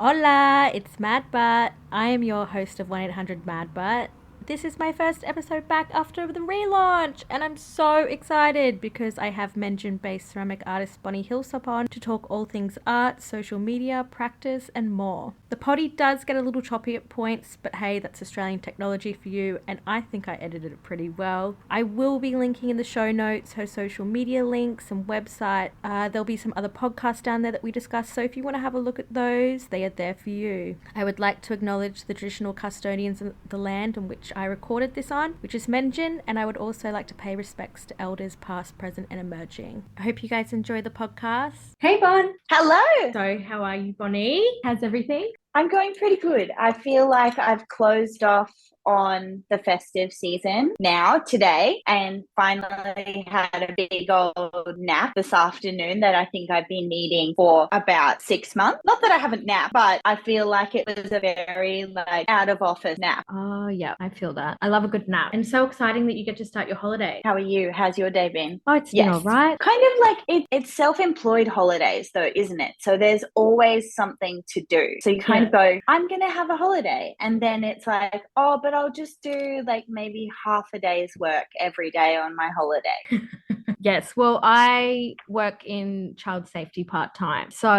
Hola, it's Mad Butt. I am your host of 1-800 Mad Butt. This is my first episode back after the relaunch, and I'm so excited because I have Mention-based ceramic artist Bonnie Hislop on to talk all things art, social media, practice, and more. The potty does get a little choppy at points, but hey, that's Australian technology for you, and I think I edited it pretty well. I will be linking in the show notes her social media links and website. There'll be some other podcasts down there that we discussed, so if you want to have a look at those, they are there for you. I would like to acknowledge the traditional custodians of the land on which I recorded this on, which is Menjin, and I would also like to pay respects to elders past, present, and emerging. I hope you guys enjoy the podcast. Hey, Bon. Hello. So, how are you, Bonnie? How's everything? I'm going pretty good. I feel like I've closed off on the festive season now today and finally had a big old nap this afternoon that I think I've been needing for about 6 months. Not that I haven't napped, but I feel like it was a very out of office nap. Oh, yeah, I feel that. I love a good nap. And so exciting that you get to start your holiday. How are you? How's your day been? Oh, it's been all right. Kind of like it's self-employed holidays though, isn't it? So there's always something to do. So you kind of go, I'm going to have a holiday. And then it's like, oh, but I'll just do like maybe half a day's work every day on my holiday. Yes. Well, I work in child safety part-time. So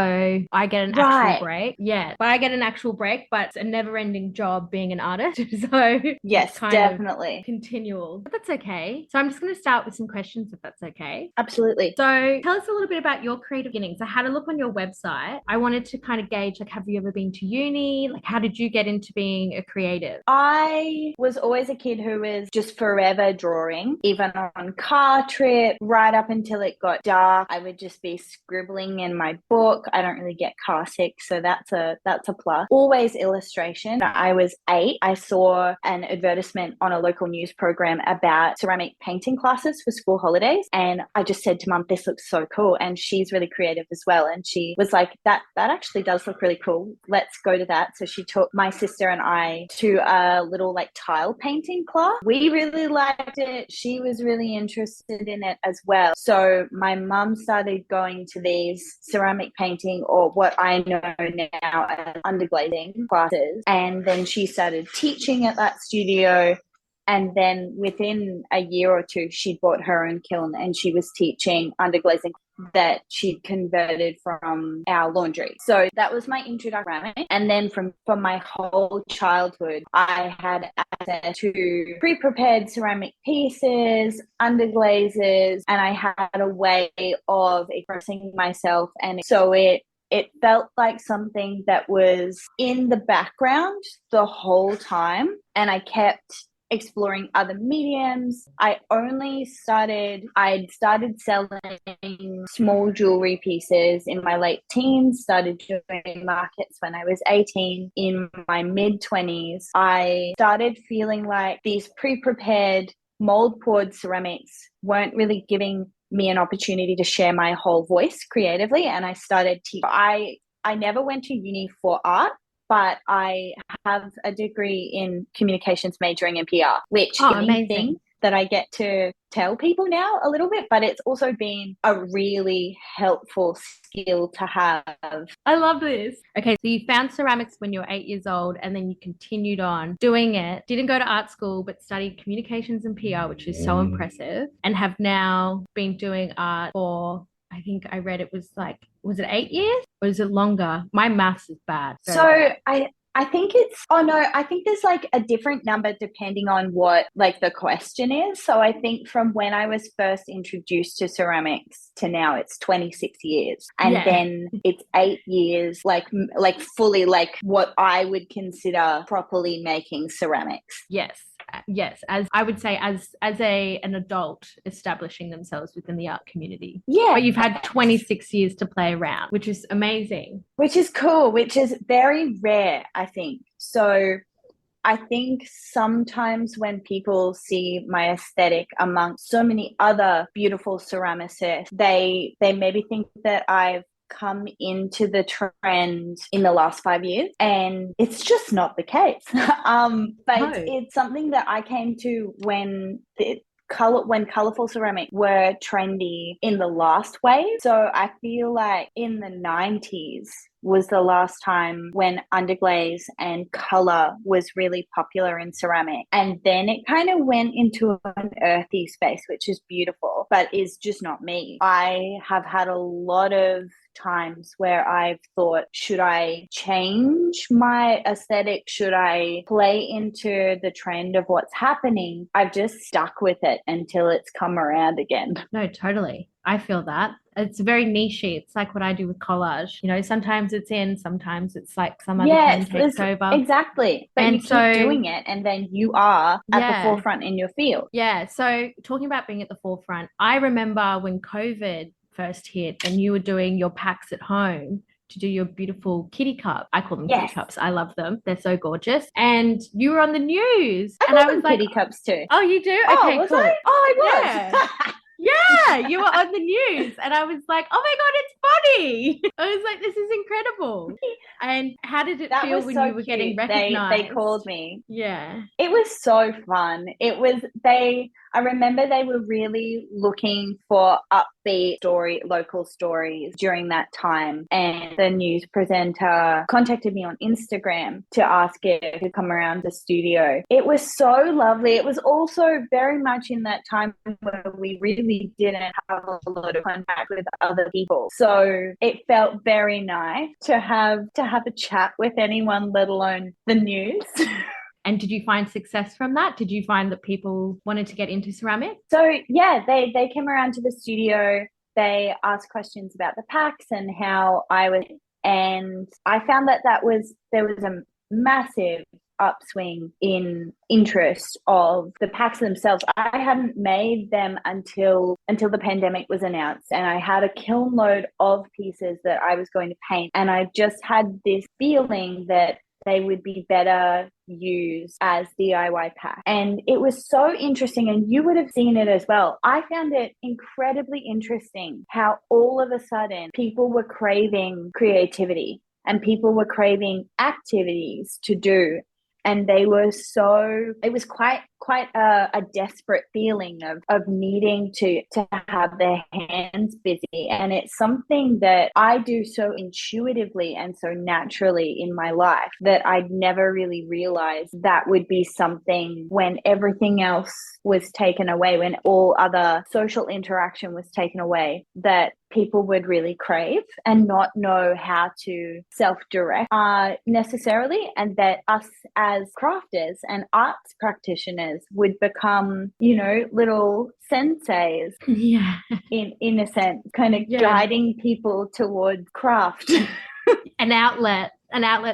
I get an actual break. Yeah. But I get an actual break, but it's a never-ending job being an artist. So yes, definitely continual. But that's okay. So I'm just going to start with some questions if that's okay. Absolutely. So tell us a little bit about your creative beginnings. I had a look on your website. I wanted to kind of gauge, like, have you ever been to uni? Like, how did you get into being a creative? I was always a kid who was just forever drawing, even on car trips. Right up until it got dark, I would just be scribbling in my book. I don't really get car sick, so that's a plus. Always illustration. I was 8. I saw an advertisement on a local news program about ceramic painting classes for school holidays, and I just said to Mum, "This looks so cool." And she's really creative as well, and she was like, "That actually does look really cool. Let's go to that." So she took my sister and I to a little tile painting class. We really liked it. She was really interested in it as well. So my mum started going to these ceramic painting, or what I know now as underglazing classes. And then she started teaching at that studio. And then within a year or two, she bought her own kiln and she was teaching underglazing that she'd converted from our laundry. So that was my introduction. And then from my whole childhood, I had access to pre-prepared ceramic pieces, underglazes, and I had a way of expressing myself. And so it felt like something that was in the background the whole time. And I kept exploring other mediums. I'd started selling small jewelry pieces in my late teens, started doing markets when I was 18. In my mid-20s, I started feeling like these pre-prepared mold poured ceramics weren't really giving me an opportunity to share my whole voice creatively. And I started I never went to uni for art, but I have a degree in communications majoring in PR, which is amazing that I get to tell people now a little bit, but it's also been a really helpful skill to have. I love this. Okay, so you found ceramics when you were 8 years old and then you continued on doing it. Didn't go to art school, but studied communications and PR, which is so impressive, and have now been doing art for, I think I read it was was it 8 years or is it longer? My maths is bad. So I think I think there's a different number depending on what the question is. So I think from when I was first introduced to ceramics to now, it's 26 years. And then it's 8 years, fully what I would consider properly making ceramics. Yes, as I would say, as an adult establishing themselves within the art community. Yeah. But you've had 26 years to play around, which is amazing. Which is cool, which is very rare, I think. So I think sometimes when people see my aesthetic amongst so many other beautiful ceramicists, they maybe think that I've come into the trend in the last 5 years, and it's just not the case. But it's something that I came to when when colorful ceramic were trendy in the last wave. So I feel like in the 90s was the last time when underglaze and color was really popular in ceramic. And then it kind of went into an earthy space, which is beautiful, but is just not me. I have had a lot of times where I've thought, should I change my aesthetic? Should I play into the trend of what's happening? I've just stuck with it until it's come around again. No, totally. I feel that. It's very nichey. It's like what I do with collage. You know, sometimes it's in, sometimes it's like some other trend takes over. Exactly. But And you keep doing it, and then you are at the forefront in your field. Yeah. So talking about being at the forefront, I remember when COVID first hit and you were doing your packs at home to do your beautiful kitty cup. I call them kitty cups. I love them. They're so gorgeous. And you were on the news. I and I was was like, kitty cups too. Oh, you do? Oh, okay, was cool. I? Oh, I was. Yeah. Yeah, you were on the news, and I was like, "Oh my god, it's funny!" I was like, "This is incredible." And how did it feel when you were getting recognized? They called me. Yeah, it was so fun. I remember they were really looking for upbeat local stories during that time. And the news presenter contacted me on Instagram to ask if to come around the studio. It was so lovely. It was also very much in that time where we really didn't have a lot of contact with other people. So it felt very nice to have a chat with anyone, let alone the news. And did you find success from that? Did you find that people wanted to get into ceramic? So yeah, they came around to the studio. They asked questions about the packs and how I was, and I found that there was a massive upswing in interest of the packs themselves. I hadn't made them until the pandemic was announced, and I had a kiln load of pieces that I was going to paint, and I just had this feeling that they would be better used as DIY pack. And it was so interesting, and you would have seen it as well. I found it incredibly interesting how all of a sudden people were craving creativity and people were craving activities to do. And it was quite a desperate feeling of needing to have their hands busy. And it's something that I do so intuitively and so naturally in my life that I'd never really realized that would be something when everything else was taken away, when all other social interaction was taken away, that people would really crave and not know how to self-direct necessarily, and that us as crafters and arts practitioners would become, little senseis in a sense, kind of guiding people towards craft. An outlet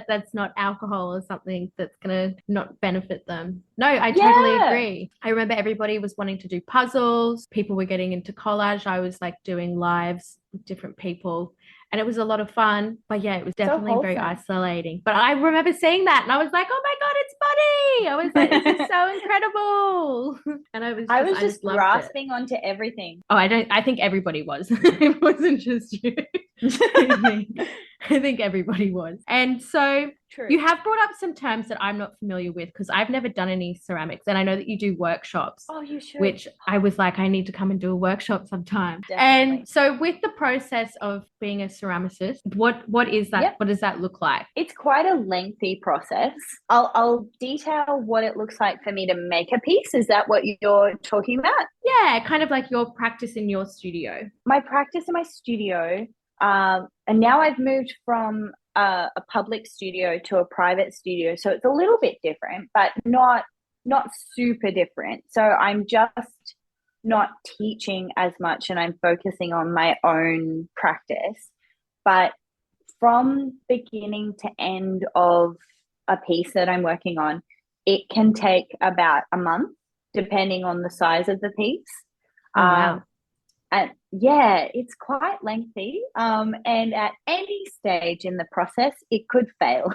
that's not alcohol or something that's going to not benefit them. No, I totally agree. I remember everybody was wanting to do puzzles. People were getting into collage. I was like doing lives with different people. And it was a lot of fun. But yeah, it was definitely very isolating. But I remember seeing that and I was like, oh my God, it's funny. I was like, this is so incredible. And I was just grasping onto everything. Oh, I think everybody was. It wasn't just you. I think everybody was. And so you have brought up some terms that I'm not familiar with because I've never done any ceramics. And I know that you do workshops. Oh, you should. Which I was like, I need to come and do a workshop sometime. Definitely. And so with the process of being a ceramicist, what is that? Yep. What does that look like? It's quite a lengthy process. I'll detail what it looks like for me to make a piece. Is that what you're talking about? Yeah, kind of like your practice in your studio. My practice in my studio, and now I've moved from a public studio to a private studio. So it's a little bit different, but not super different. So I'm just not teaching as much and I'm focusing on my own practice. But from beginning to end of a piece that I'm working on, it can take about a month, depending on the size of the piece. Oh, wow. And yeah, it's quite lengthy. And at any stage in the process, it could fail.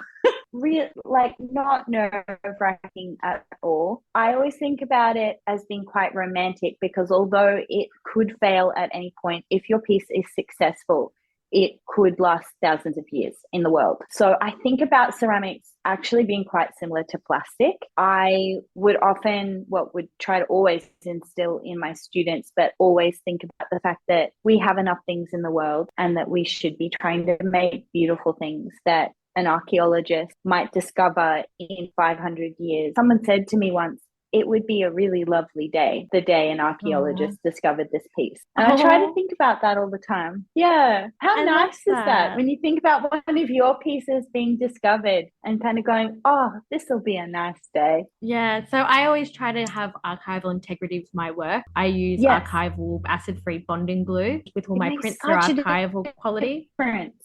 Not nerve-wracking at all. I always think about it as being quite romantic because although it could fail at any point, if your piece is successful, it could last thousands of years in the world. So I think about ceramics actually being quite similar to plastic. I would often, would try to always instill in my students, but always think about the fact that we have enough things in the world and that we should be trying to make beautiful things that an archaeologist might discover in 500 years. Someone said to me once, it would be a really lovely day, the day an archaeologist discovered this piece. And I try to think about that all the time. Yeah. How nice is that when you think about one of your pieces being discovered and kind of going, oh, this will be a nice day. Yeah. So I always try to have archival integrity with my work. I use archival acid-free bonding glue with all my prints. They're archival quality.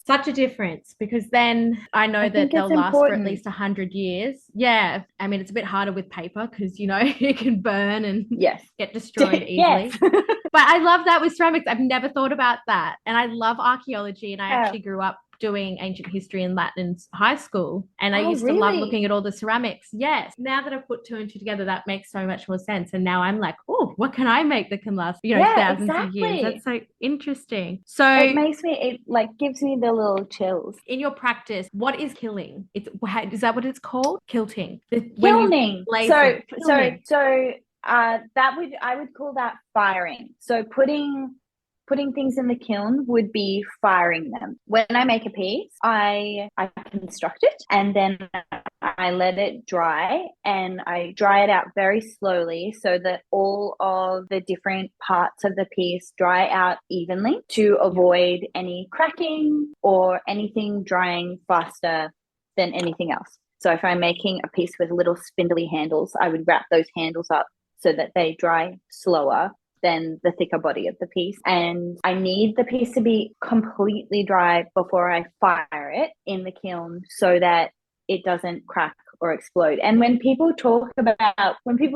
Such a difference, because then I know that they'll last for at least 100 years. Yeah. I mean, it's a bit harder with paper because, you know, it can burn and get destroyed easily. But I love that with ceramics. I've never thought about that. And I love archaeology, and I actually grew up doing ancient history and Latin in high school. And I used to love looking at all the ceramics. Yes. Now that I've put two and two together, that makes so much more sense. And now I'm like, oh, what can I make that can last, you know, thousands of years? That's so interesting. So it like gives me the little chills. In your practice, what is killing? Is that what it's called? Kilting. Kilning. I would call that firing. So putting things in the kiln would be firing them. When I make a piece, I construct it, and then I let it dry, and I dry it out very slowly so that all of the different parts of the piece dry out evenly to avoid any cracking or anything drying faster than anything else. So if I'm making a piece with little spindly handles, I would wrap those handles up so that they dry slower than the thicker body of the piece. And I need the piece to be completely dry before I fire it in the kiln so that it doesn't crack or explode. And when people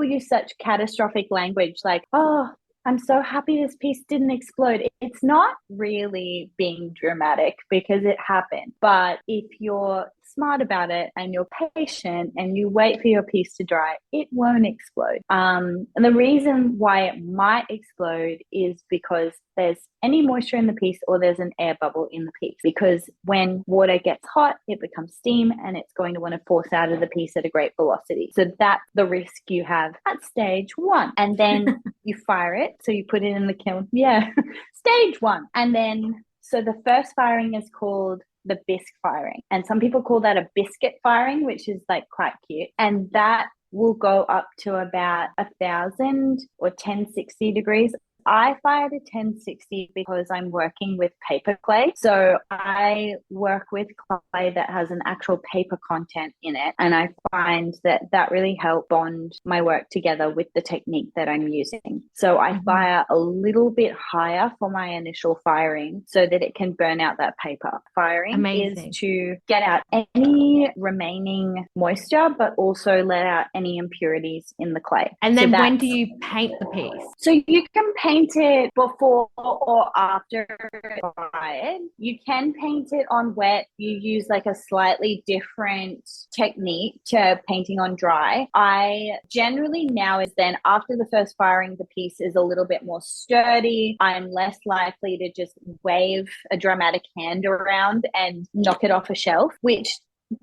use such catastrophic language like, oh, I'm so happy this piece didn't explode, it's not really being dramatic because it happened. But if you're smart about it and you're patient and you wait for your piece to dry, it won't explode. And the reason why it might explode is because there's any moisture in the piece or there's an air bubble in the piece. Because when water gets hot, it becomes steam and it's going to want to force out of the piece at a great velocity. So that's the risk you have at stage one. And then you fire it. So you put it in the kiln. Yeah, stage one. And then, so the first firing is called the bisque firing. And some people call that a biscuit firing, which is like quite cute. And that will go up to about 1,000 or 1060 degrees. I fire to 1060 because I'm working with paper clay. So I work with clay that has an actual paper content in it. And I find that really helps bond my work together with the technique that I'm using. So I fire a little bit higher for my initial firing so that it can burn out that paper. Firing is to get out any remaining moisture, but also let out any impurities in the clay. And then when do you paint the piece? So you can paint it before or after dried. You can paint it on wet. You use like a slightly different technique to painting on dry. I generally now is then after the first firing, the piece is a little bit more sturdy. I'm less likely to just wave a dramatic hand around and knock it off a shelf, which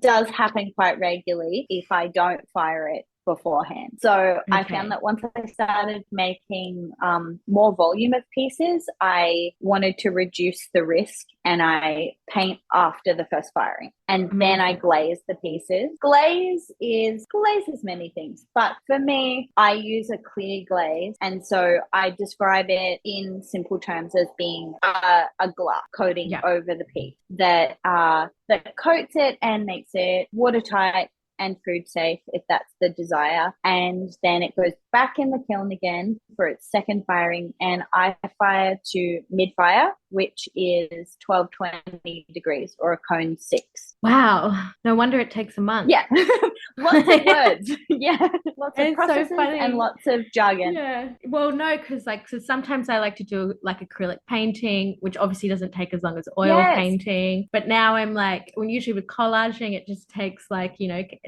does happen quite regularly if I don't fire it beforehand. So I found that once I started making more volume of pieces, I wanted to reduce the risk and I paint after the first firing. And then I glaze the pieces. Glaze is many things, but for me, I use a clear glaze. And so I describe it in simple terms as being a glass coating over the piece that coats it and makes it watertight and food safe if that's the desire. And then it goes back in the kiln again for its second firing. And I fire to mid-fire, which is 1220 degrees or a cone 6. Wow. No wonder it takes a month. Yeah. Lots of words. Yeah. Lots of processes so and lots of jargon. Yeah. Well, no, because sometimes I like to do like acrylic painting, which obviously doesn't take as long as oil painting. But now I'm like, usually with collaging, it just takes like,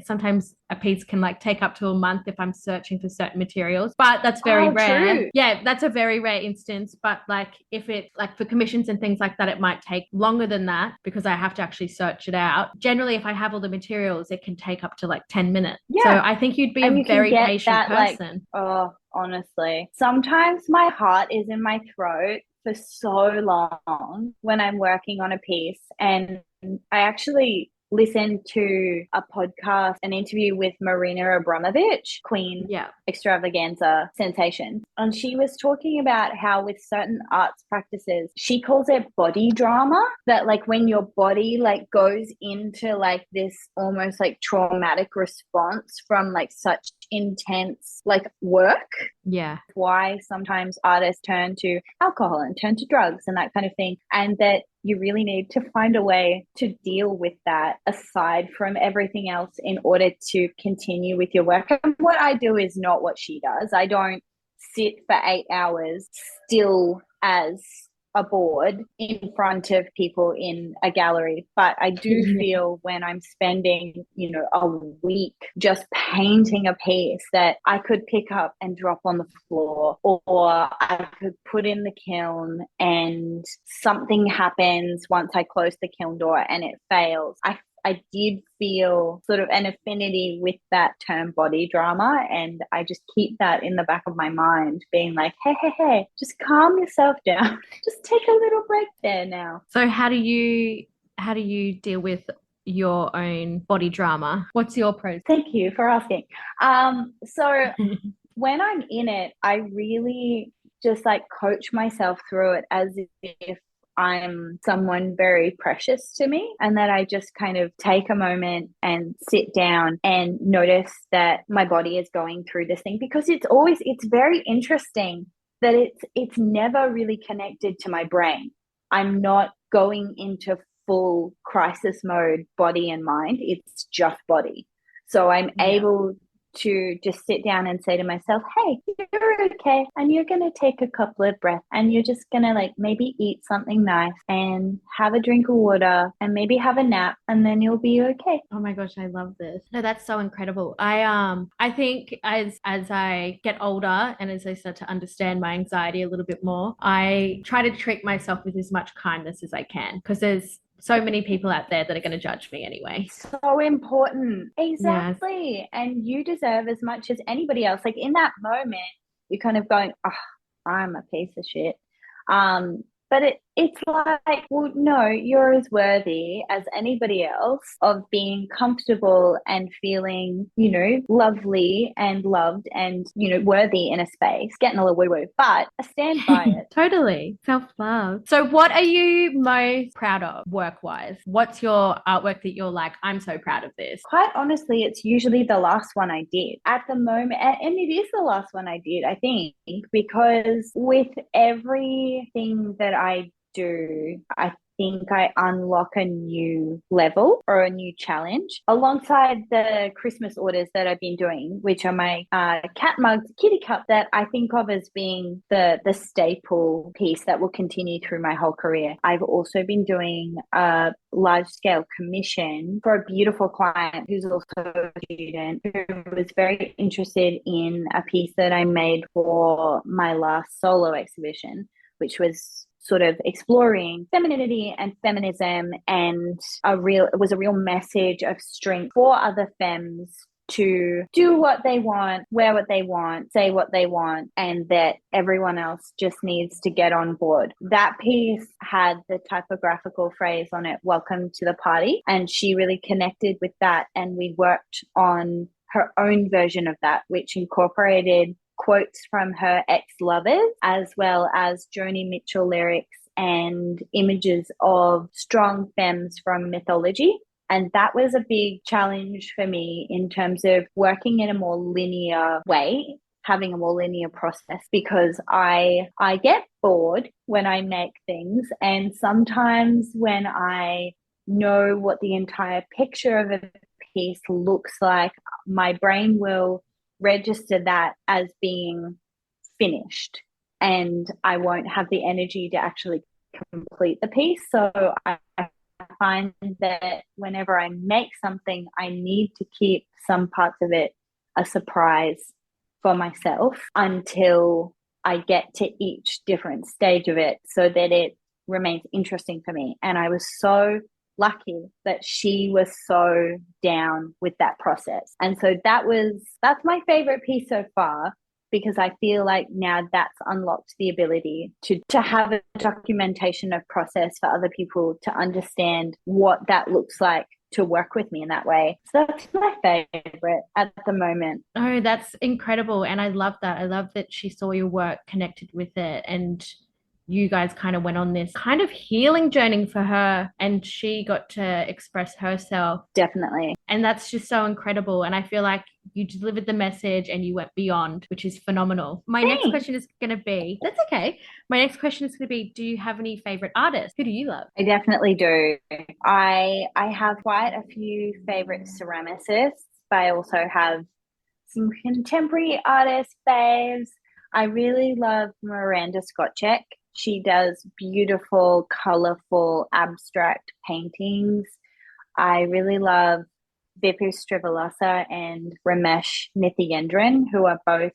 sometimes a piece can like take up to a month if I'm searching for certain materials, but that's very rare. True. Yeah, that's a very rare instance. But like if it like for commissions and things like that, it might take longer than that because I have to actually search it out. Generally, if I have all the materials, it can take up to like 10 minutes. Yeah. So I think you'd be And a you can very get patient that like, person. oh, honestly, sometimes my heart is in my throat for so long when I'm working on a piece. And I actually listened to a podcast, an interview with Marina Abramovich, Queen Yeah. Extravaganza sensation. And she was talking about how with certain arts practices, she calls it body drama, that like when your body like goes into like this almost like traumatic response from like such intense like work. Yeah. Why sometimes artists turn to alcohol and turn to drugs and that kind of thing. And that you really need to find a way to deal with that aside from everything else in order to continue with your work. And what I do is not what she does. I don't sit for 8 hours still as a board in front of people in a gallery, but I do feel when I'm spending, you know, a week just painting a piece that I could pick up and drop on the floor, or I could put in the kiln and something happens once I close the kiln door and it fails. I did feel sort of an affinity with that term body drama. And I just keep that in the back of my mind, being like, hey, just calm yourself down. Just take a little break there now. So how do you deal with your own body drama? What's your process? Thank you for asking. So when I'm in it, I really just like coach myself through it as if I'm someone very precious to me, and that I just kind of take a moment and sit down and notice that my body is going through this thing, because it's very interesting that it's never really connected to my brain. I'm not going into full crisis mode, body and mind. It's just body. So I'm able to just sit down and say to myself, hey, you're okay. And you're going to take a couple of breaths and you're just going to like maybe eat something nice and have a drink of water and maybe have a nap, and then you'll be okay. Oh my gosh, I love this. No, that's so incredible. I think as I get older and as I start to understand my anxiety a little bit more, I try to treat myself with as much kindness as I can, because there's so many people out there that are going to judge me anyway. So important. Exactly. Yes. And you deserve as much as anybody else. Like in that moment, you're kind of going, oh, I'm a piece of shit. But it's like, well, no, you're as worthy as anybody else of being comfortable and feeling, you know, lovely and loved and, you know, worthy in a space. Getting a little woo-woo, but I stand by it. Totally. Self-love. So what are you most proud of work-wise? What's your artwork that you're like, I'm so proud of this? Quite honestly, it's usually the last one I did at the moment. And it is the last one I did, I think, because with everything that I do, I think I unlock a new level or a new challenge alongside the Christmas orders that I've been doing, which are my cat mugs, kitty cup, that I think of as being the staple piece that will continue through my whole career. I've also been doing a large scale commission for a beautiful client who's also a student, who was very interested in a piece that I made for my last solo exhibition, which was sort of exploring femininity and feminism, and it was a real message of strength for other femmes to do what they want, wear what they want, say what they want, and that everyone else just needs to get on board. That piece had the typographical phrase on it, "Welcome to the party," and she really connected with that, and we worked on her own version of that, which incorporated quotes from her ex-lovers, as well as Joni Mitchell lyrics and images of strong femmes from mythology. And that was a big challenge for me in terms of working in a more linear way, having a more linear process, because I get bored when I make things. And sometimes when I know what the entire picture of a piece looks like, my brain will register that as being finished, and I won't have the energy to actually complete the piece. So I find that whenever I make something, I need to keep some parts of it a surprise for myself until I get to each different stage of it so that it remains interesting for me. And I was so lucky that she was so down with that process. And so that's my favorite piece so far, because I feel like now that's unlocked the ability to have a documentation of process for other people to understand what that looks like to work with me in that way. So that's my favorite at the moment. Oh, that's incredible. And I love that. I love that she saw your work, connected with it, and you guys kind of went on this kind of healing journey for her, and she got to express herself. Definitely. And that's just so incredible. And I feel like you delivered the message and you went beyond, which is phenomenal. My next Thanks. question is going to be, that's okay. My next question is going to be, do you have any favorite artists? Who do you love? I definitely do. I have quite a few favorite ceramicists, but I also have some contemporary artist faves. I really love Miranda Scotchek. She does beautiful, colorful, abstract paintings. I really love Vipul Srivalasa and Ramesh Nithyanandran, who are both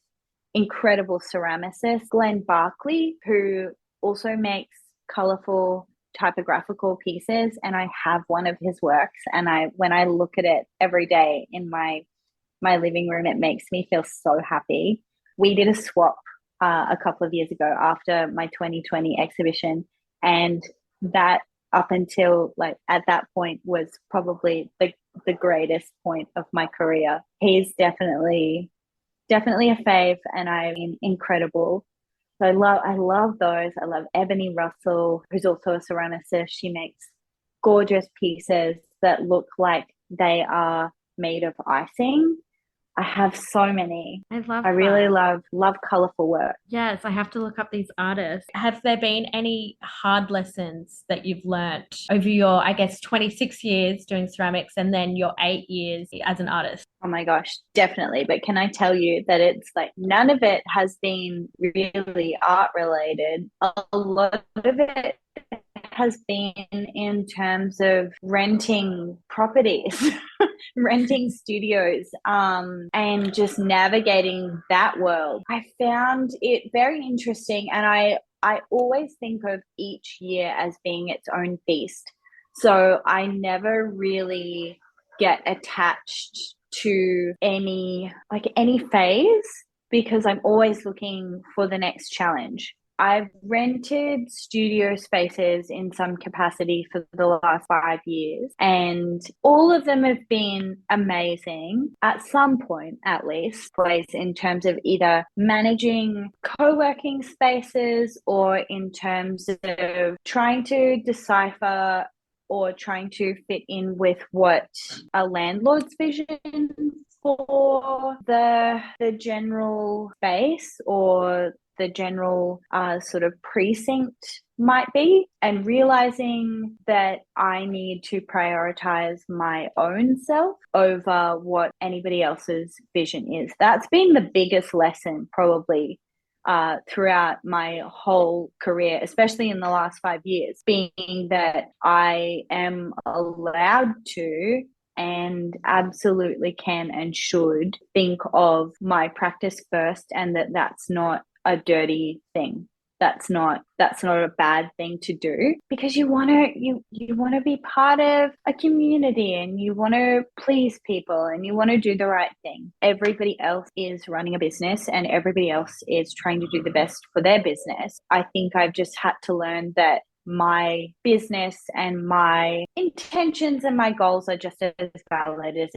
incredible ceramicists. Glenn Barkley, who also makes colorful typographical pieces, and I have one of his works, and I when I look at it every day in my living room, it makes me feel so happy. We did a swap a couple of years ago after my 2020 exhibition, and that up until like at that point was probably the greatest point of my career. He's definitely a fave, and I mean incredible. So I love those. I love Ebony Russell, who's also a ceramicist. She makes gorgeous pieces that look like they are made of icing. I have so many. I love I really that. love colorful work. Yes, I have to look up these artists. Have there been any hard lessons that you've learnt over your, I guess, 26 years doing ceramics and then your 8 years as an artist? Oh my gosh, definitely. But can I tell you that it's like none of it has been really art related. A lot of it has been in terms of renting properties, renting studios, and just navigating that world. I found it very interesting, and I always think of each year as being its own feast. So I never really get attached to any phase because I'm always looking for the next challenge. I've rented studio spaces in some capacity for the last 5 years, and all of them have been amazing at some point, at least, place in terms of either managing co working spaces or in terms of trying to decipher or trying to fit in with what a landlord's vision for the general space or the general sort of precinct might be, and realizing that I need to prioritize my own self over what anybody else's vision is. That's been the biggest lesson probably throughout my whole career, especially in the last 5 years, being that I am allowed to and absolutely can and should think of my practice first, and that's not a dirty thing. That's not a bad thing to do, because you want to be part of a community and you want to please people and you want to do the right thing. Everybody else is running a business and everybody else is trying to do the best for their business. I think I've just had to learn that my business and my intentions and my goals are just as valid as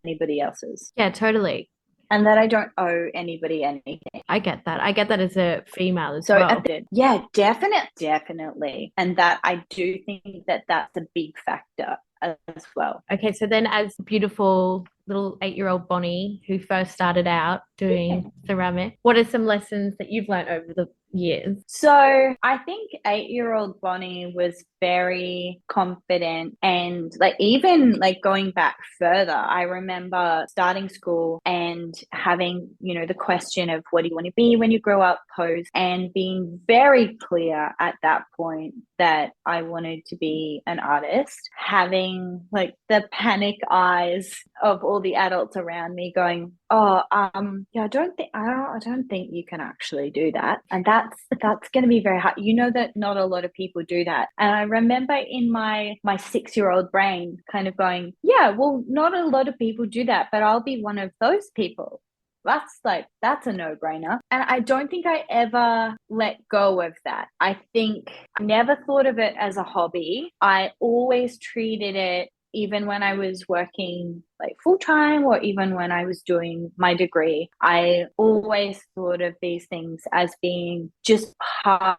anybody else's, Yeah, totally. and that I don't owe anybody anything. I get that. I get that as a female as So, well. yeah, definitely. And that I do think that that's a big factor as well. Okay, so then as beautiful little 8-year-old Bonnie who first started out doing ceramic, what are some lessons that you've learned over the years? So I think 8-year-old Bonnie was very confident, and like even like going back further, I remember starting school and having, the question of what do you want to be when you grow up posed, and being very clear at that point that I wanted to be an artist, having like the panic eyes of all the adults around me going, oh, yeah, I don't think you can actually do that. And that's going to be very hard. You know that not a lot of people do that. And I remember in my 6-year-old brain kind of going, yeah, well, not a lot of people do that, but I'll be one of those people. That's a no-brainer. And I don't think I ever let go of that. I think I never thought of it as a hobby. I always treated it, even when I was working like full time or even when I was doing my degree, I always thought of these things as being just part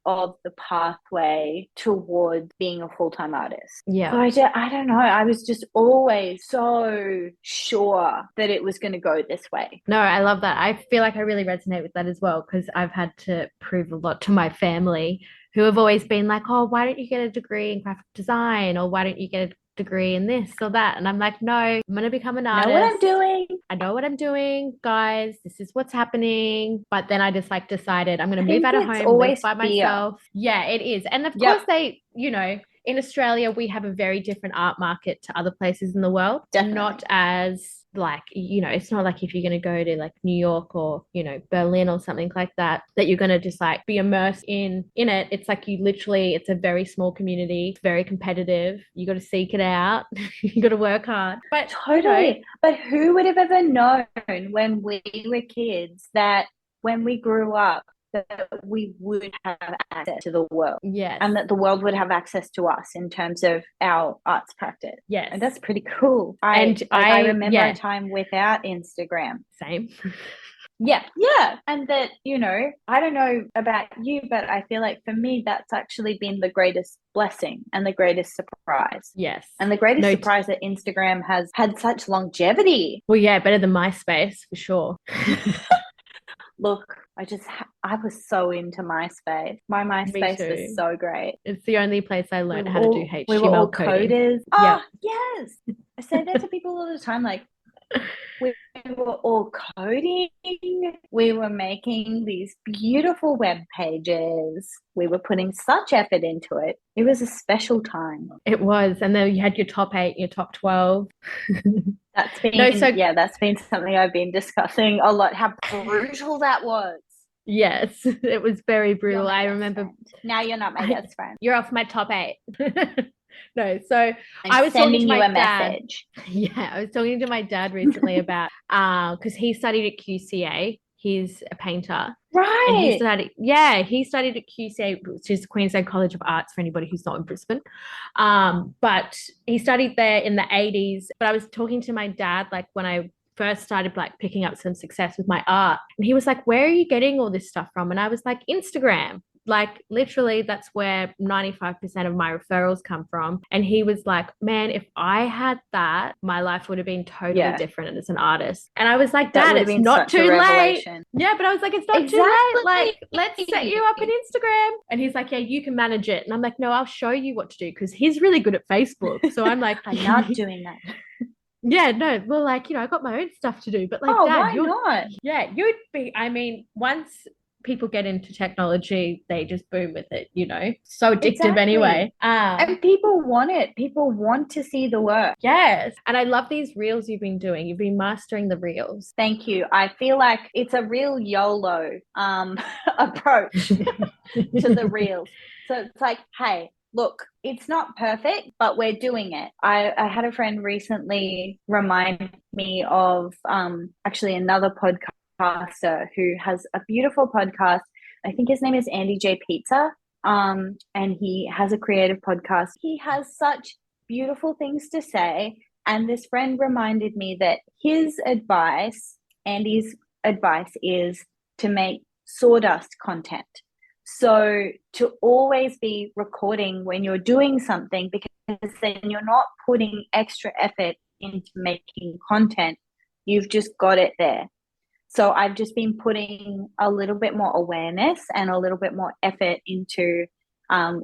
of the pathway towards being a full-time artist. Yeah. So I don't know. I was just always so sure that it was going to go this way. No, I love that. I feel like I really resonate with that as well, because I've had to prove a lot to my family, who have always been like, oh, why don't you get a degree in graphic design? Or why don't you get a degree in this or that? And I'm like, no, I'm going to become an artist. Know what I'm doing. I know what I'm doing, guys. This is what's happening. But then I just like decided I'm going to move out of home, live by myself. Yeah, it is. And of course they, in Australia, we have a very different art market to other places in the world. Definitely. Not as like, it's not like if you're going to go to like New York or, Berlin or something like that, that you're going to just like be immersed in it. It's like it's a very small community. It's very competitive. You got to seek it out. You got to work hard. But totally. But who would have ever known when we were kids that when we grew up, that we would have access to the world. Yes. And that the world would have access to us in terms of our arts practice. Yes. And that's pretty cool. I remember a time without Instagram. Same. Yeah. And that, I don't know about you, but I feel like for me, that's actually been the greatest blessing and the greatest surprise. Yes. And the greatest surprise that Instagram has had such longevity. Well, yeah, better than MySpace for sure. Look, I was so into MySpace. My MySpace was so great. It's the only place I learned how to do HTML we were all coding. coders. Oh, yes. I say that to people all the time, like, we were all coding. We were making these beautiful web pages. We were putting such effort into it. It was a special time. It was. And then you had your top 8, your top 12. That's been something I've been discussing a lot, how brutal that was. Yes, it was very brutal. I remember. Friend. Now you're not my best friend. You're off my top 8. No, so I was sending you a message. Yeah, I was talking to my dad recently about because he studied at QCA. He's a painter. Right. And he studied at QCA, which is Queensland College of Arts for anybody who's not in Brisbane. But he studied there in the 80s. But I was talking to my dad, like when I first started like picking up some success with my art. And he was like, where are you getting all this stuff from? And I was like, Instagram. Like literally that's where 95% of my referrals come from. And he was like, man, if I had that, my life would have been totally different as an artist. And I was like, Dad, it's not too late. Yeah, but I was like, it's not too late. Like, let's set you up an Instagram. And he's like, yeah, you can manage it. And I'm like, no, I'll show you what to do, because he's really good at Facebook. So I'm like, I'm not doing that. Yeah, no, well, like, I got my own stuff to do, but like, Dad, why not? Yeah, you'd be, once people get into technology, they just boom with it, so addictive anyway. And people want it. People want to see the work. Yes. And I love these reels you've been doing. You've been mastering the reels. Thank you. I feel like it's a real YOLO approach to the reels. So it's like, hey, look, it's not perfect, but we're doing it. I had a friend recently remind me of actually another podcaster who has a beautiful podcast. I think his name is Andy J. Pizza. And he has a creative podcast. He has such beautiful things to say. And this friend reminded me that Andy's advice is to make sawdust content. So to always be recording when you're doing something, because then you're not putting extra effort into making content. You've just got it there. So I've just been putting a little bit more awareness and a little bit more effort into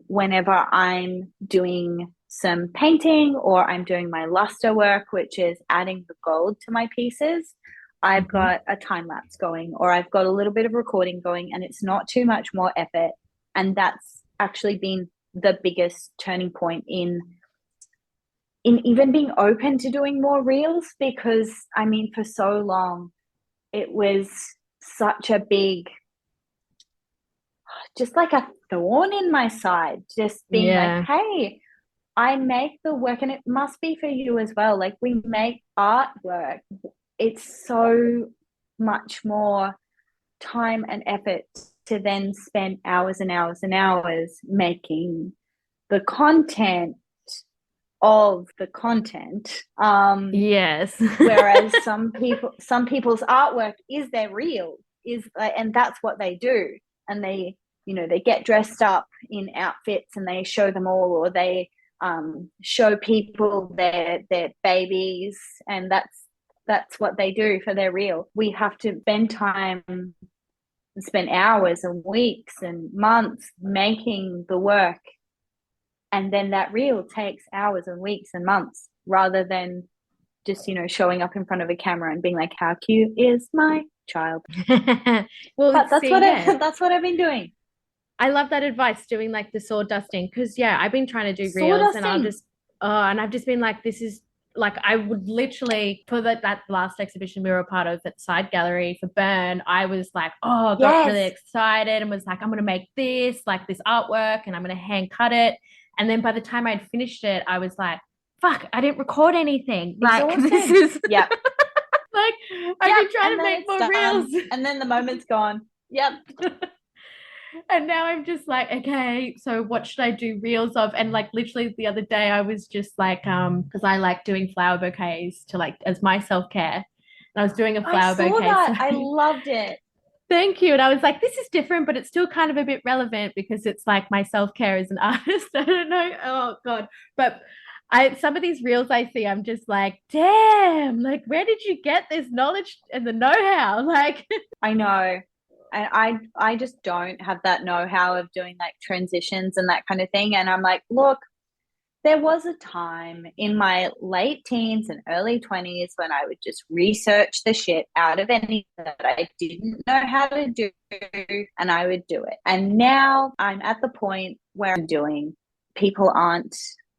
whenever I'm doing some painting or I'm doing my luster work, which is adding the gold to my pieces. I've Mm-hmm. got a time lapse going, or I've got a little bit of recording going, and it's not too much more effort. And that's actually been the biggest turning point in even being open to doing more reels, because I mean, for so long it was such a big, just like a thorn in my side, just being like, Yeah. hey, I make the work, and it must be for you as well. Like, we make artwork, it's so much more time and effort to then spend hours and hours and hours making the content of the content. Yes. Whereas some people's artwork is their real, is and that's what they do. And they, they get dressed up in outfits and they show them all, or they show people their babies, and that's what they do for their reel. We have to spend hours and weeks and months making the work, and then that reel takes hours and weeks and months, rather than just, showing up in front of a camera and being like, how cute is my child? Well, But that's see, what yeah. that's what I've been doing. I love that advice, doing like the sawdusting, because yeah, I've been trying to do reels and Sawdusting. and I've just been like, this is like, I would literally, for that last exhibition we were a part of at Side Gallery for Burn, I was like, oh, got really Yes. excited and was like, I'm gonna make this like this artwork and I'm gonna hand cut it. And then by the time I'd finished it, I was like, fuck, I didn't record anything. Like this Exhausting. is Yep. like, I've Yep. been trying And to then make it's more reels. done. And then the moment's gone. Yep. And now I'm just like, okay, so what should I do reels of? And like literally the other day I was just like, because I like doing flower bouquets to like as my self-care. And I was doing a I flower saw bouquet. that. So I loved it. thank you. And I was like, this is different, but it's still kind of a bit relevant because it's like my self-care as an artist. I don't know. Oh God. But some of these reels I see, I'm just like, damn, like where did you get this knowledge and the know-how? Like I know. And I just don't have that know-how of doing like transitions and that kind of thing. And I'm like, look, there was a time in my late teens and early 20s when I would just research the shit out of anything that I didn't know how to do, and I would do it. And now I'm at the point where I'm doing, people aren't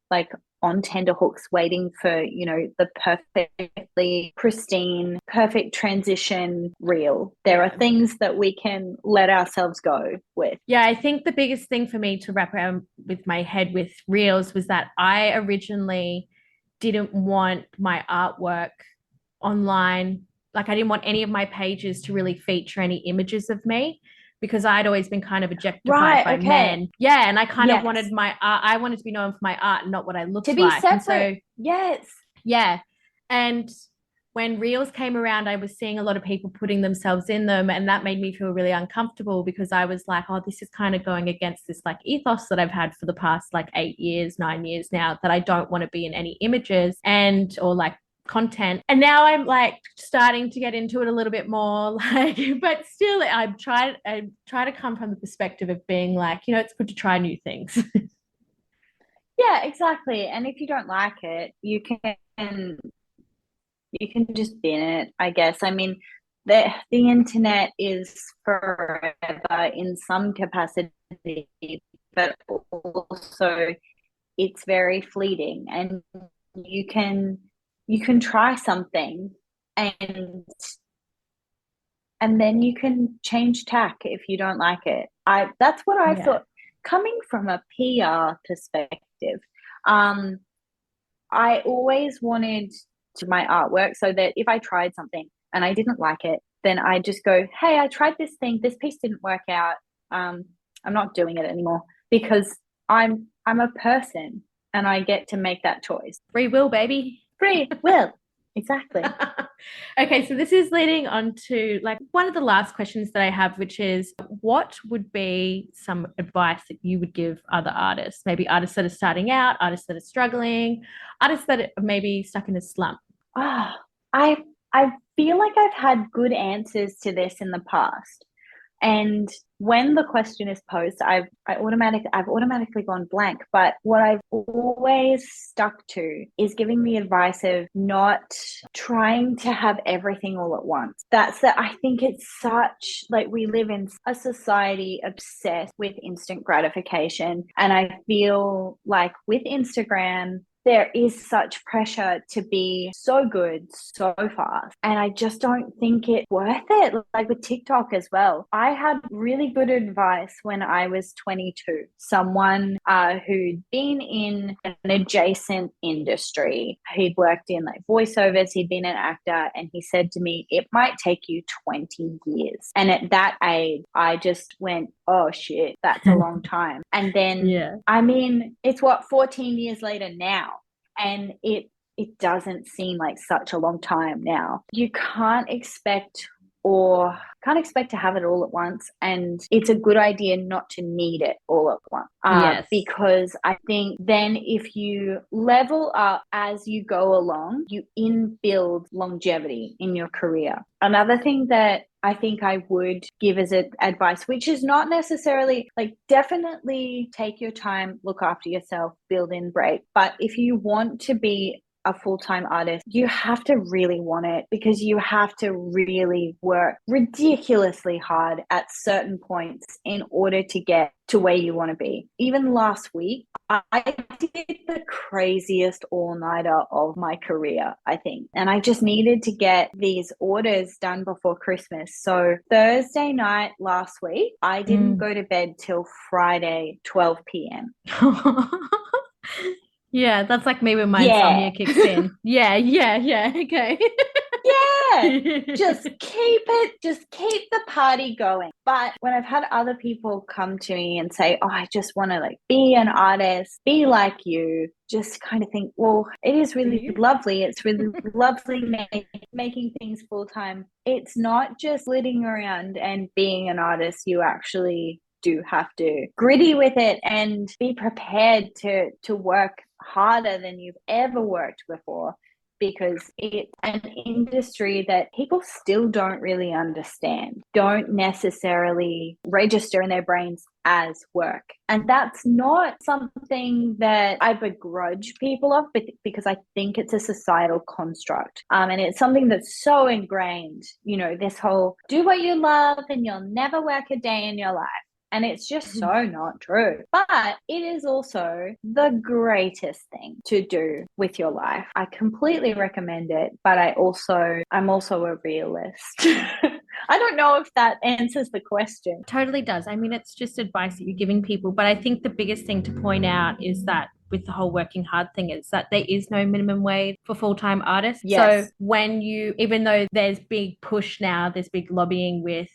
like on tender hooks waiting for, the perfectly pristine, perfect transition reel. There are things that we can let ourselves go with. yeah, I think the biggest thing for me to wrap around with my head with reels was that I originally didn't want my artwork online. Like, I didn't want any of my pages to really feature any images of me because I'd always been kind of objectified Right. by Okay. men. Yeah. And I kind of Yes. wanted my art, I wanted to be known for my art and not what I To looked be like. And separate. so, Yes. yeah. And when reels came around, I was seeing a lot of people putting themselves in them. And that made me feel really uncomfortable because I was like, oh, this is kind of going against this like ethos that I've had for the past like 8 years, 9 years now, that I don't want to be in any images and or like content. And now I'm like starting to get into it a little bit more, like, but still I try to come from the perspective of being like, it's good to try new things. Yeah, exactly. And if you don't like it, you can just bin it, I guess. I mean, the internet is forever in some capacity, but also it's very fleeting, and you can try something, and then you can change tack if you don't like it. That's what I Yeah. thought, coming from a PR perspective. Um, I always wanted to my artwork so that if I tried something and I didn't like it, then I just go, hey, I tried this thing. This piece didn't work out. I'm not doing it anymore, because I'm a person and I get to make that choice. Free will, baby. Free will. Exactly. Okay, so this is leading on to like one of the last questions that I have, which is what would be some advice that you would give other artists, maybe artists that are starting out, artists that are struggling, artists that are maybe stuck in a slump? Oh, I I feel like I've had good answers to this in the past. And when the question is posed, I've automatically gone blank. But what I've always stuck to is giving the advice of not trying to have everything all at once. I think it's such, like, we live in a society obsessed with instant gratification. And I feel like with Instagram, there is such pressure to be so good so fast. And I just don't think it's worth it. Like with TikTok as well. I had really good advice when I was 22. Someone who'd been in an adjacent industry. He'd worked in like voiceovers, he'd been an actor, and he said to me, it might take you 20 years. And at that age, I just went, oh shit, that's a long time. And then, I mean, it's 14 years later now. And it doesn't seem like such a long time now. You can't expect to have it all at once. And it's a good idea not to need it all at once. Because I think then if you level up as you go along, you inbuild longevity in your career. Another thing that I think I would give as advice, which is not necessarily like, definitely take your time, look after yourself, build in break. But if you want to be a full-time artist, you have to really want it, because you have to really work ridiculously hard at certain points in order to get to where you want to be. Even last week, I did the craziest all-nighter of my career, I think. And I just needed to get these orders done before Christmas. So Thursday night last week, I didn't go to bed till Friday, 12 p.m. Yeah, that's like me when my insomnia kicks in. Yeah, okay. Just keep the party going. But when I've had other people come to me and say, oh, I just want to like be an artist, be like you, just kind of think, well, it is really lovely. It's really lovely making things full time. It's not just flitting around and being an artist. You actually do have to gritty with it and be prepared to work harder than you've ever worked before, because it's an industry that people still don't really understand, don't necessarily register in their brains as work. And that's not something that I begrudge people of, because I think it's a societal construct. And it's something that's so ingrained, this whole do what you love and you'll never work a day in your life. And it's just so not true. But it is also the greatest thing to do with your life. I completely recommend it, but I'm also a realist. I don't know if that answers the question. Totally does. I mean, it's just advice that you're giving people. But I think the biggest thing to point out is that with the whole working hard thing is that there is no minimum wage for full-time artists. Yes. So even though there's big push now, there's big lobbying with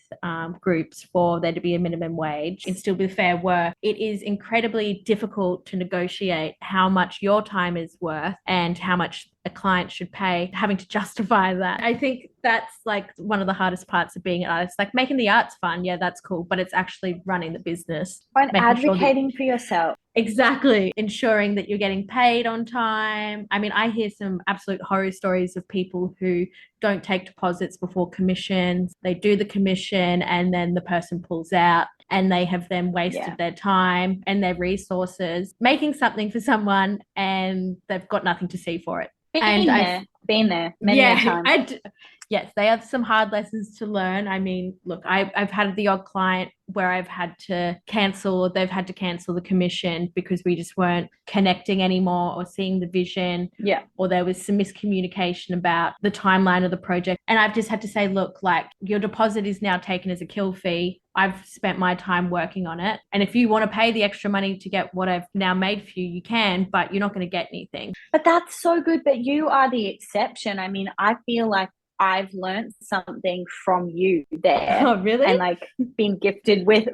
groups for there to be a minimum wage and still be fair work, it is incredibly difficult to negotiate how much your time is worth and how much a client should pay, having to justify that. I think that's like one of the hardest parts of being an artist. Like making the art's fun, yeah, that's cool, but it's actually running the business. And advocating for yourself. Exactly. Ensuring that you're getting paid on time. I mean, I hear some absolute horror stories of people who don't take deposits before commissions. They do the commission and then the person pulls out, and they have then wasted their time and their resources making something for someone, and they've got nothing to see for it. Been there many times. Yes, they have some hard lessons to learn. I mean, look, I've had the odd client where they've had to cancel the commission because we just weren't connecting anymore or seeing the vision. Yeah. Or there was some miscommunication about the timeline of the project. And I've just had to say, look, like your deposit is now taken as a kill fee. I've spent my time working on it. And if you want to pay the extra money to get what I've now made for you, you can, but you're not going to get anything. But that's so good. But you are the exception. I mean, I feel like I've learned something from you there. Oh, really? And like being gifted with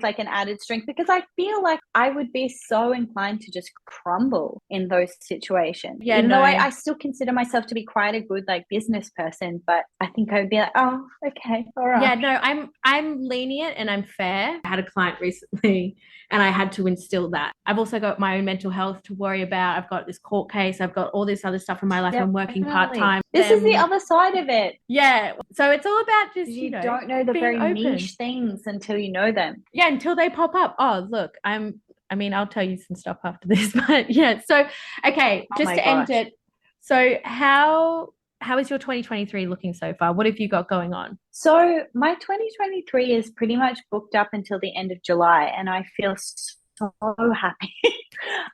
like an added strength, because I feel like I would be so inclined to just crumble in those situations. Yeah, Even though I still consider myself to be quite a good like business person, but I think I would be like, oh, okay, all right. Yeah, no, I'm lenient and I'm fair. I had a client recently and I had to instill that. I've also got my own mental health to worry about. I've got this court case. I've got all this other stuff in my life. I'm working part-time. This is the other side of it. Yeah. So it's all about just, You don't know the very open. niche things until you know them. Yeah, until they pop up. Oh, look, I'll tell you some stuff after this, but yeah. So, okay, just to end it. So how is your 2023 looking so far? What have you got going on? So my 2023 is pretty much booked up until the end of July, and I feel so happy.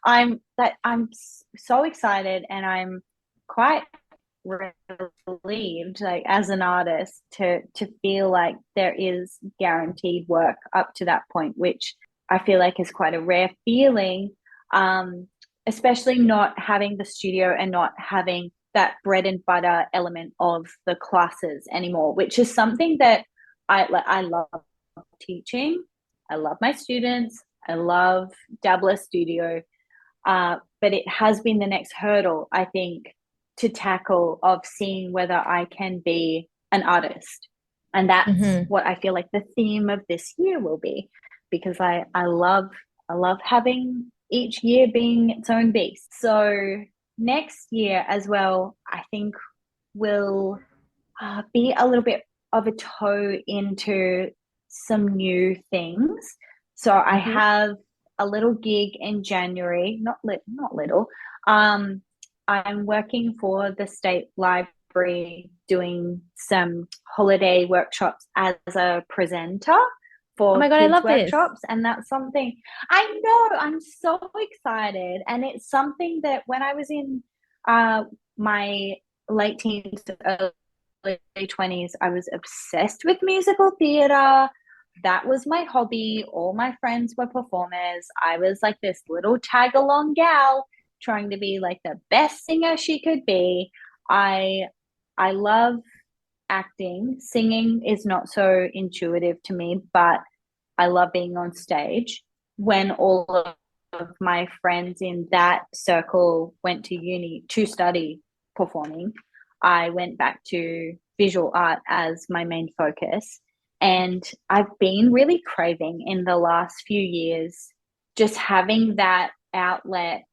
I'm so excited, and I'm quite relieved, like as an artist, to feel like there is guaranteed work up to that point, which I feel like is quite a rare feeling. Especially not having the studio and not having that bread and butter element of the classes anymore, which is something that I love teaching. I love my students. I love Dabbler Studio. But it has been the next hurdle, I think, to tackle, of seeing whether I can be an artist. And that's what I feel like the theme of this year will be, because I love having each year being its own beast. So next year as well, I think will be a little bit of a toe into some new things. So I have a little gig in January, not little. I'm working for the State Library doing some holiday workshops as a presenter for kids workshops. And that's something I know, I'm so excited. And it's something that when I was in my late teens to early 20s, I was obsessed with musical theater. That was my hobby. All my friends were performers. I was like this little tag along gal trying to be like the best singer she could be. I love acting. Singing is not so intuitive to me, but I love being on stage. When all of my friends in that circle went to uni to study performing, I went back to visual art as my main focus. And I've been really craving in the last few years just having that outlet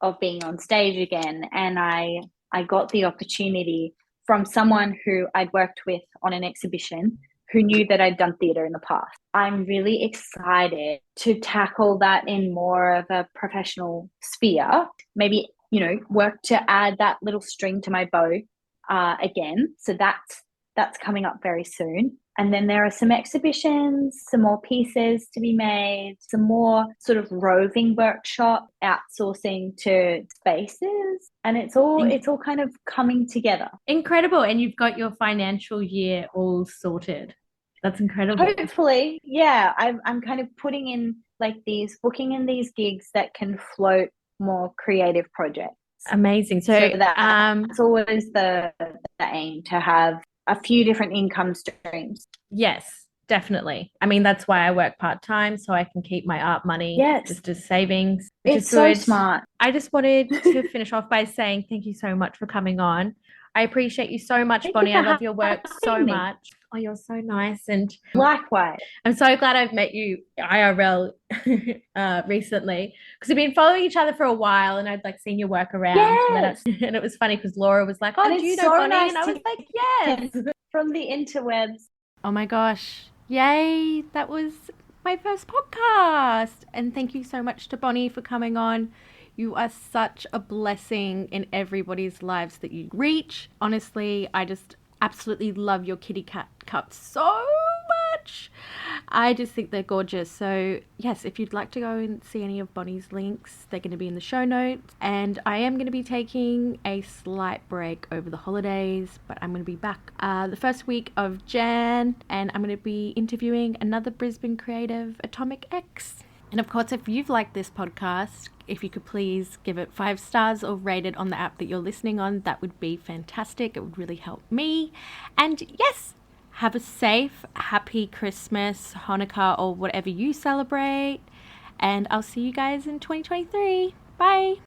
of being on stage again. And I got the opportunity from someone who I'd worked with on an exhibition who knew that I'd done theatre in the past. I'm really excited to tackle that in more of a professional sphere. Maybe, work to add that little string to my bow again. So that's coming up very soon. And then there are some exhibitions, some more pieces to be made, some more sort of roving workshop, outsourcing to spaces. And it's all kind of coming together. Incredible. And you've got your financial year all sorted. That's incredible. Hopefully, yeah. I'm kind of booking in these gigs that can float more creative projects. Amazing. So that's always the aim, to have a few different income streams. Yes, definitely. I mean, that's why I work part-time, so I can keep my art money just as savings. It's so smart. I just wanted to finish off by saying thank you so much for coming on. I appreciate you so much, Bonnie. I love your work so much. Oh, you're so nice. And likewise. I'm so glad I've met you IRL recently, because we've been following each other for a while and I'd seen your work around. Yes. And it was funny because Laura was like, oh, do you know Bonnie? Nice, and I was like, yes. From the interwebs. Oh my gosh. Yay. That was my first podcast. And thank you so much to Bonnie for coming on. You are such a blessing in everybody's lives that you reach. Honestly, I just absolutely love your kitty cat cups so much. I just think they're gorgeous. So yes, if you'd like to go and see any of Bonnie's links, they're going to be in the show notes. And I am going to be taking a slight break over the holidays, but I'm going to be back the first week of Jan, and I'm going to be interviewing another Brisbane creative, Atomic X. And of course, if you've liked this podcast, if you could please give it 5 stars or rate it on the app that you're listening on, that would be fantastic. It would really help me. And yes, have a safe, happy Christmas, Hanukkah, or whatever you celebrate. And I'll see you guys in 2023. Bye.